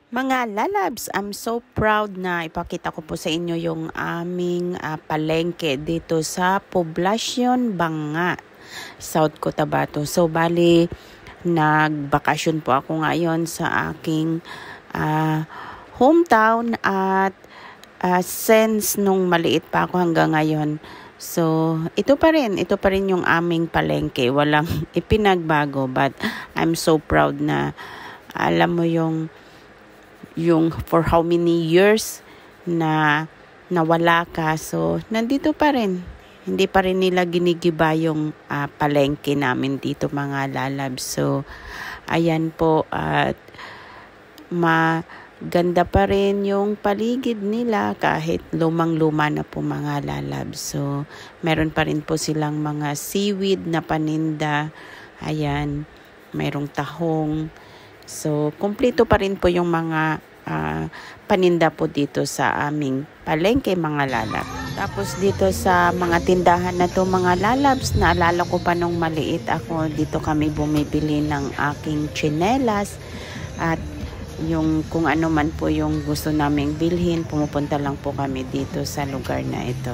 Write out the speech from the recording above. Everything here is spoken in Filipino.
Mga lalabs, I'm so proud na ipakita ko po sa inyo yung aming palengke dito sa Poblacion Banga, South Cotabato. So, bali, nagbakasyon po ako ngayon sa aking hometown at since nung maliit pa ako hanggang ngayon. So, ito pa rin yung aming palengke. Walang ipinagbago, but I'm so proud na alam mo yung for how many years na nawala ka. So, nandito pa rin. Hindi pa rin nila ginigiba yung palengke namin dito mga lalabs. So, ayan po. At maganda pa rin yung paligid nila kahit lumang-luma na po mga lalabs. So, meron pa rin po silang mga seaweed na paninda. Ayan, mayroong tahong. So, kumpleto pa rin po yung mga paninda po dito sa aming palengke mga lalabs. Tapos dito sa mga tindahan na to mga lalabs, naalala ko pa nung maliit ako, dito kami bumibili ng aking tsinelas at yung kung ano man po yung gusto naming bilhin, pumupunta lang po kami dito sa lugar na ito.